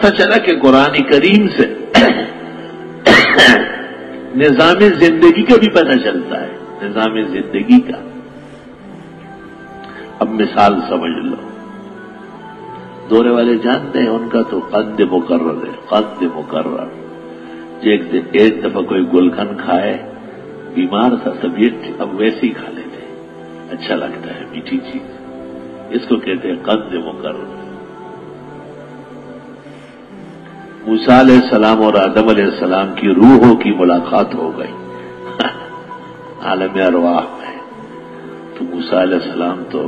پتہ چلا کہ قرآن کریم سے نظام زندگی کا بھی پتہ چلتا ہے، نظام زندگی کا۔ اب مثال سمجھ لو، دورے والے جانتے ہیں ان کا تو قند مقرر ہے، قند مقرر۔ ایک دفعہ کوئی گلقند کھائے، بیمار تھا طبیعت تھی، اب ویسے ہی کھا لیتے، اچھا لگتا ہے میٹھی چیز، اس کو کہتے ہیں قند مقرر۔ موسیٰ علیہ السلام اور آدم علیہ السلام کی روحوں کی ملاقات ہو گئی عالم ارواح میں، تو موسیٰ علیہ السلام تو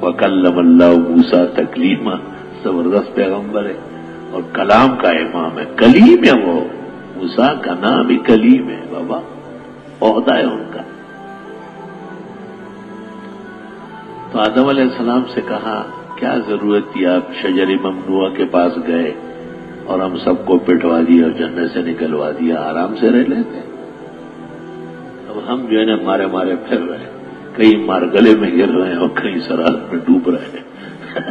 وکلم اللہ موسیٰ تکلیما، زبردست پیغمبر ہے اور کلام کا امام ہے، کلیم ہے وہ، موسیٰ کا نام ہی کلیم ہے بابا، عہدہ ہے ان کا۔ تو آدم علیہ السلام سے کہا کیا ضرورت تھی، آپ شجر ممنوعہ کے پاس گئے اور ہم سب کو پٹوا دیا اور جنت سے نکلوا دیا، آرام سے رہ لیتے۔ اب ہم جو ہے نا مارے مارے پھر رہے، کہیں مارگلے میں گر رہے ہیں اور کہیں سرات میں ڈوب رہے ہیں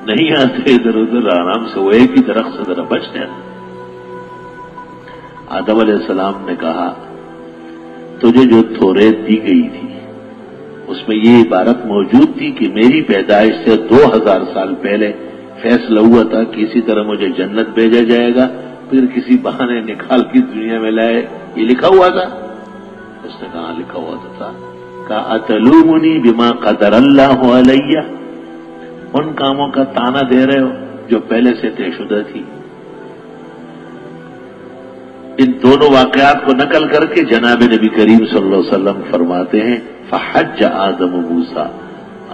نہیں آتے ادھر ادھر، آرام سے وہ ایک ہی درخت سے ذرا بچ جائیں۔ آدم علیہ السلام نے کہا تجھے جو توریت دی گئی تھی اس میں یہ عبارت موجود تھی کہ میری پیدائش سے 2000 سال پہلے فیصلہ ہوا تھا کہ اسی طرح مجھے جنت بھیجا جائے گا، پھر کسی بہانے نکال کے دنیا میں لائے، یہ لکھا ہوا تھا؟ اس نے کہا لکھا ہوا تھا۔ کہا اتلومنی بما قدر اللہ علیہ، ان کاموں کا تانا دے رہے ہو جو پہلے سے طے شدہ تھی۔ ان دونوں واقعات کو نقل کر کے جناب نبی کریم صلی اللہ علیہ وسلم فرماتے ہیں فحج آدم موسیٰ،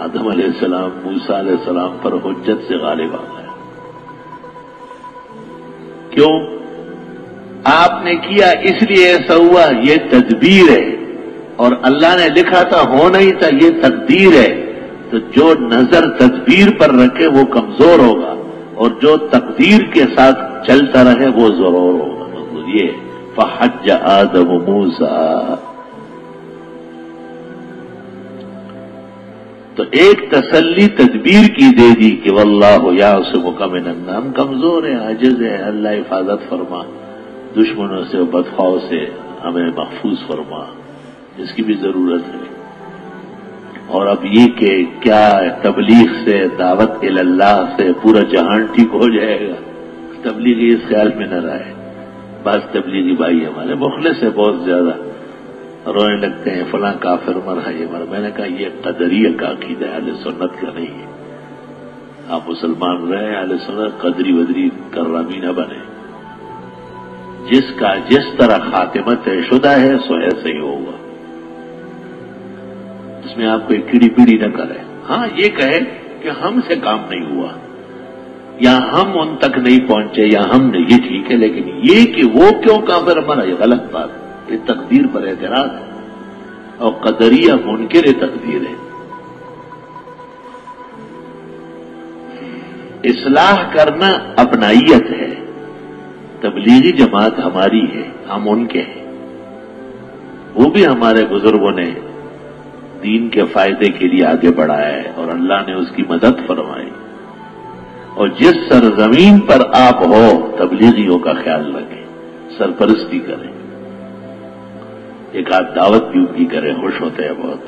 آدم علیہ السلام موسیٰ علیہ السلام پر حجت سے غالب آ گیا۔ کیوں؟ آپ نے کیا اس لیے ایسا ہوا، یہ تدبیر ہے، اور اللہ نے لکھا تھا ہونا ہی تھا، یہ تقدیر ہے۔ تو جو نظر تدبیر پر رکھے وہ کمزور ہوگا، اور جو تقدیر کے ساتھ چلتا رہے وہ ضرور ہوگا۔ مطلب یہ فحج آدم موسیٰ۔ تو ایک تسلی تدبیر کی دے دی کہ واللہ یعصمک من الناس، ہم کمزور ہیں، عاجز ہیں، اللہ حفاظت فرما، دشمنوں سے بدخواہوں سے ہمیں محفوظ فرما، اس کی بھی ضرورت ہے۔ اور اب یہ کہ کیا تبلیغ سے، دعوت اللہ سے پورا جہان ٹھیک ہو جائے گا، تبلیغی اس خیال میں نہ رہے۔ بعض تبلیغی بھائی ہمارے مخلص ہے بہت زیادہ، رونے لگتے ہیں فلاں کافر مرا یہ مرا۔ میں نے کہا یہ قدریہ کا عقیدہ ہے، اہل سنت کا نہیں ہے۔ آپ مسلمان رہے، اہل سنت قدری ودری کرامی نہ بنے۔ جس کا جس طرح خاتمہ طے شدہ ہے سو ایسے ہی ہوگا، اس میں آپ کوئی کیڑی پیڑی نہ کرے۔ ہاں یہ کہے کہ ہم سے کام نہیں ہوا، یا ہم ان تک نہیں پہنچے، یا ہم نے، یہ ٹھیک ہے، لیکن یہ کہ وہ کیوں کافر مرا یہ غلط بات ہے، یہ تقدیر پر اعتراض ہے، اور قدریہ منکر تقدیر ہے۔ اصلاح کرنا اپنائیت ہے، تبلیغی جماعت ہماری ہے، ہم ان کے ہیں، وہ بھی ہمارے بزرگوں نے دین کے فائدے کے لیے آگے بڑھایا ہے اور اللہ نے اس کی مدد فرمائی۔ اور جس سرزمین پر آپ ہو تبلیغیوں کا خیال رکھیں، سرپرستی کریں، ایک آدھ دعوت بھی ان کی کریں، خوش ہوتے ہیں بہت،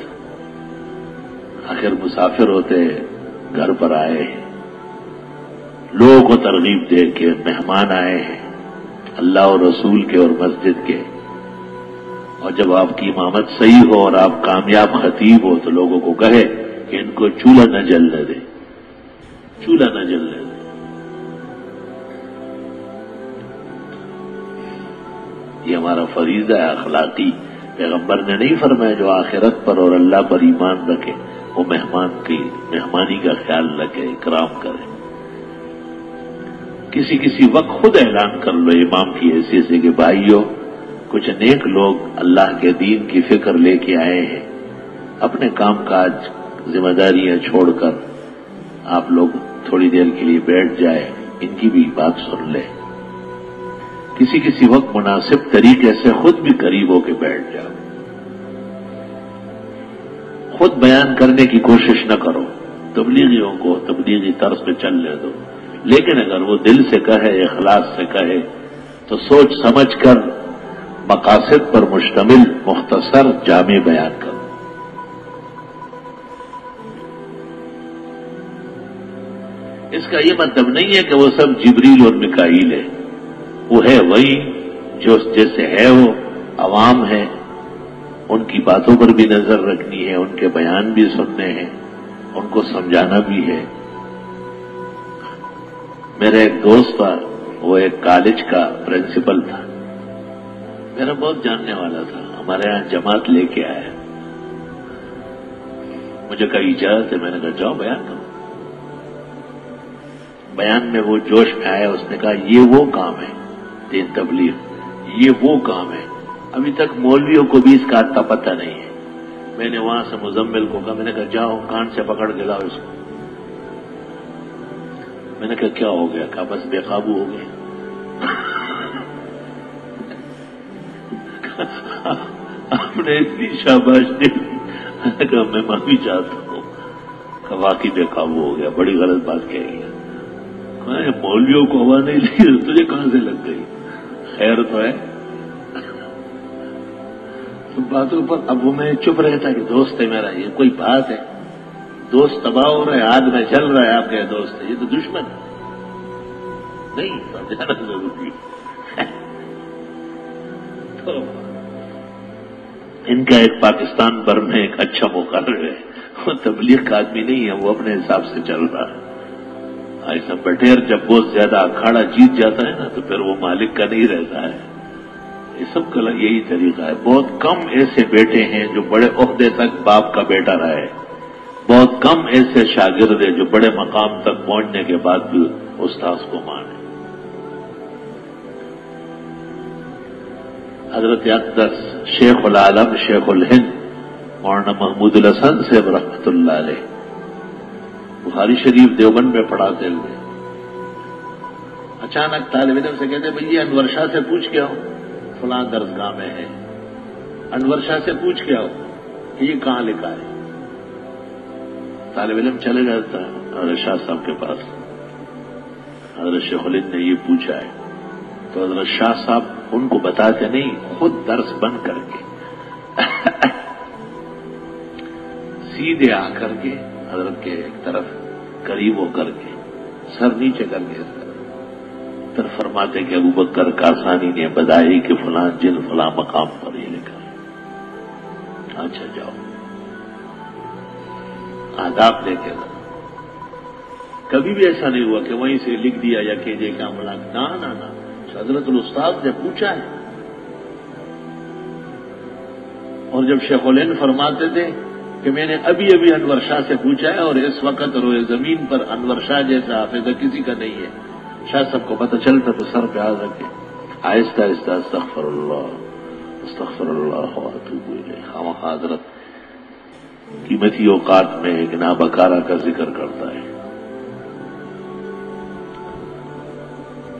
آخر مسافر ہوتے گھر پر آئے ہیں، لوگوں کو ترغیب دے کے مہمان آئے ہیں اللہ اور رسول کے اور مسجد کے، اور جب آپ کی امامت صحیح ہو اور آپ کامیاب خطیب ہو تو لوگوں کو کہے کہ ان کو چولہا نہ جلنے دے، چولہا نہ جلنے دے۔ یہ ہمارا فریضہ ہے اخلاقی۔ پیغمبر نے نہیں فرمایا جو آخرت پر اور اللہ پر ایمان رکھے وہ مہمان کی مہمانی کا خیال رکھے، اکرام کرے۔ کسی وقت خود اعلان کر لو امام کی حیثیت سے کہ بھائیو کچھ نیک لوگ اللہ کے دین کی فکر لے کے آئے ہیں، اپنے کام کاج ذمہ داریاں چھوڑ کر آپ لوگ تھوڑی دیر کے لیے بیٹھ جائے، ان کی بھی بات سن لیں۔ کسی وقت مناسب طریقے سے خود بھی قریب ہو کے بیٹھ جاؤ، خود بیان کرنے کی کوشش نہ کرو، تبلیغیوں کو تبلیغی طرز پہ چلنے دو، لیکن اگر وہ دل سے کہے، اخلاص سے کہے تو سوچ سمجھ کر مقاصد پر مشتمل مختصر جامع بیان کرو۔ اس کا یہ مطلب نہیں ہے کہ وہ سب جبریل اور میکائیل ہے، وہ ہے وہی جو جیسے ہے، وہ عوام ہے، ان کی باتوں پر بھی نظر رکھنی ہے، ان کے بیان بھی سننے ہیں، ان کو سمجھانا بھی ہے۔ میرا ایک دوست تھا، وہ ایک کالج کا پرنسپل تھا، میرا بہت جاننے والا تھا، ہمارے یہاں جماعت لے کے آیا، مجھے کہا اجازت ہے، میں نے کہا جاؤ بیان کرو۔ بیان میں وہ جوش میں آیا، اس نے کہا یہ وہ کام ہے دین تبلیغ، یہ وہ کام ہے، ابھی تک مولویوں کو بھی اس کا اتا پتہ نہیں ہے۔ میں نے وہاں سے مزمل کو کہا، میں نے کہا جاؤ کان سے پکڑ کے لاؤ اس کو۔ میں نے کہا کیا ہو گیا؟ کہا بس بے قابو ہو گیا۔ آپ نے اتنی شاباش دی، میں نے کہا میں معافی چاہتا ہوں، کہ واقعی بے قابو ہو گیا، بڑی غلط بات کہی ہے۔ مولویوں کو ہوا نہیں لگی، تجھے کہاں سے لگ گئی؟ خیر تو ہے باتوں پر۔ اب وہ میں چپ رہتا کہ دوست ہے میرا، یہ کوئی بات ہے؟ دوست تباہ ہو رہا ہے، آگ میں چل رہا ہے، آپ کے دوست ہے، یہ تو دشمن ہے، نہیں سمجھانا ضروری ہے۔ تو ان کا ایک پاکستان بھر میں ایک اچھا مقرر ہے، وہ تبلیغ کا آدمی نہیں ہے، وہ اپنے حساب سے چل رہا ہے۔ ایسا بٹیر جب بہت زیادہ اکھاڑا جیت جاتا ہے نا تو پھر وہ مالک کا نہیں رہتا ہے۔ یہ سب کا یہی طریقہ ہے۔ بہت کم ایسے بیٹے ہیں جو بڑے عہدے تک باپ کا بیٹا رہے، بہت کم ایسے شاگرد ہیں جو بڑے مقام تک پہنچنے کے بعد بھی استاذ کو مانے۔ حضرت اقدس شیخ العالم شیخ الہند مولانا محمود الحسن سے رحمۃ اللہ علیہ بخاری شریف دیوبند میں پڑھاتے ہوئے اچانک طالب علم سے کہتے بھئی یہ انور شاہ سے پوچھ کے آؤ، فلاں درسگاہ میں ہے، انور شاہ سے پوچھ کے آؤ کہ یہ کہاں لکھا ہے۔ طالب علم چلے جاتا حضرت شاہ صاحب کے پاس، حضرت شیخ الہند نے یہ پوچھا ہے، تو حضرت شاہ صاحب ان کو بتاتے نہیں، خود درس بند کر کے سیدھے آ کر کے حضرت کے ایک طرف قریب ہو کر کے سر نیچے کر کے پھر فرماتے کہ ابو بکر کاسانی نے بدائی کہ فلاں جن فلاں مقام پر یہ لکھا ہے، اچھا جاؤ آداب لے کے۔ کبھی بھی ایسا نہیں ہوا کہ وہیں سے لکھ دیا یا کہجے کیا ملاق، نہ حضرت الاستاذ نے پوچھا ہے۔ اور جب شیخ الہند فرماتے تھے کہ میں نے ابھی انور شاہ سے پوچھا ہے اور اس وقت روئے زمین پر انور شاہ جیسا حافظہ کسی کا نہیں ہے، شاہ صاحب کو پتہ چلتا تو سر پہ ہاتھ رکھے آہستہ آہستہ استغفر اللہ واتوب الیہ۔ خواہ حضرت قیمتی اوقات میں ایک نابکارہ کا ذکر کرتا ہے،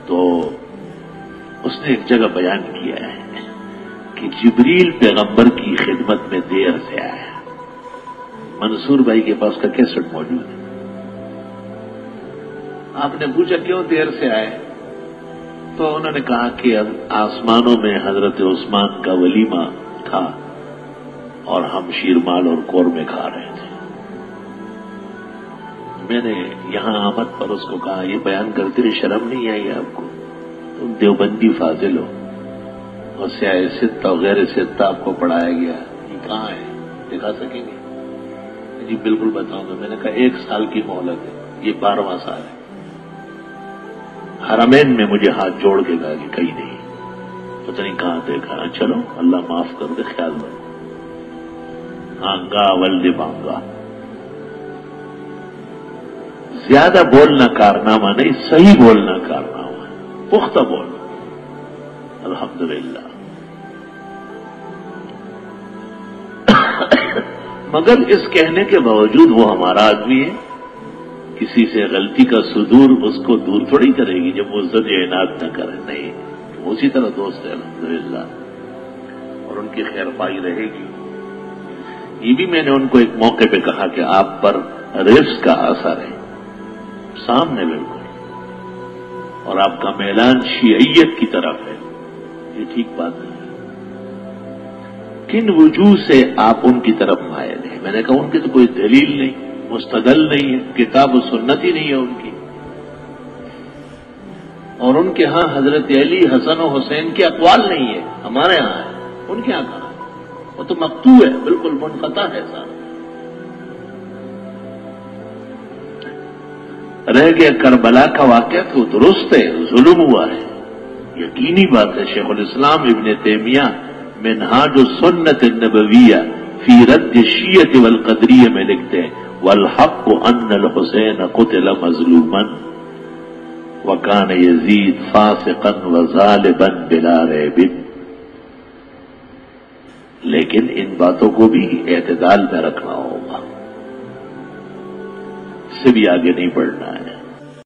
تو اس نے ایک جگہ بیان کیا ہے کہ جبریل پیغمبر کی خدمت میں دیر سے آیا۔ منصور بھائی کے پاس کا کیسٹ موجود ہے۔ آپ نے پوچھا کیوں دیر سے آئے، تو انہوں نے کہا کہ آسمانوں میں حضرت عثمان کا ولیمہ تھا اور ہم شیرمال اور قورمے کھا رہے تھے۔ میں نے یہاں آمد پر اس کو کہا یہ بیان کرتے ہوئے شرم نہیں آئی آپ کو؟ تم دیوبندی فاضل ہو اور سیاہ ستہ وغیرہ ستہ آپ کو پڑھایا گیا، یہ کہاں ہے، دکھا سکیں گے؟ جی بالکل بتاؤں گا۔ میں نے کہا 1 سال کی مہلت ہے، یہ 12واں سال ہے۔ حرمین میں مجھے ہاتھ جوڑ کے کہا کہ کہیں نہیں، پتہ نہیں کہاں دیکھا، چلو اللہ معاف کر دے، خیال رکھو، آنگا ولد مانگا۔ زیادہ بولنا کارنامہ نہیں، صحیح بولنا کارنامہ ہے، پختہ بولنا، الحمدللہ۔ مگر اس کہنے کے باوجود وہ ہمارا آدمی ہے، کسی سے غلطی کا صدور اس کو دور تھوڑی کرے گی جب وہ عزت اعنات نہ کرے، نہیں، اسی طرح دوست ہے الحمدللہ، اور ان کی خیر پائی رہے گی۔ یہ بھی میں نے ان کو ایک موقع پہ کہا کہ آپ پر رفس کا اثر ہے، سامنے بالکل اور آپ کا میلان شیعیت کی طرف ہے، یہ ٹھیک بات نہیں ہے۔ کن وجوہ سے آپ ان کی طرف مائل ہیں؟ میں نے کہا ان کی تو کوئی دلیل نہیں، مستدل نہیں ہے، کتاب و سنت ہی نہیں ہے ان کی، اور ان کے ہاں حضرت علی، حسن و حسین کے اقوال نہیں ہے، ہمارے ہاں ہے، ان کے ہاں کہاں ہے؟ وہ تو مقطوع ہے، بالکل منقطع ہے سارا۔ رہ گیا کربلا کا واقعہ، تو درست ہے، ظلم ہوا ہے، یقینی بات ہے۔ شیخ الاسلام ابن تیمیہ منہاج السنت النبویہ فی رد الشیعۃ والقدریہ میں لکھتے ہیں والحق ان الحسین قتل مظلوما وکان یزید فاسقا وظالما بلا ریب۔ لیکن ان باتوں کو بھی اعتدال میں رکھنا ہوگا، اس سے بھی آگے نہیں بڑھنا ہے۔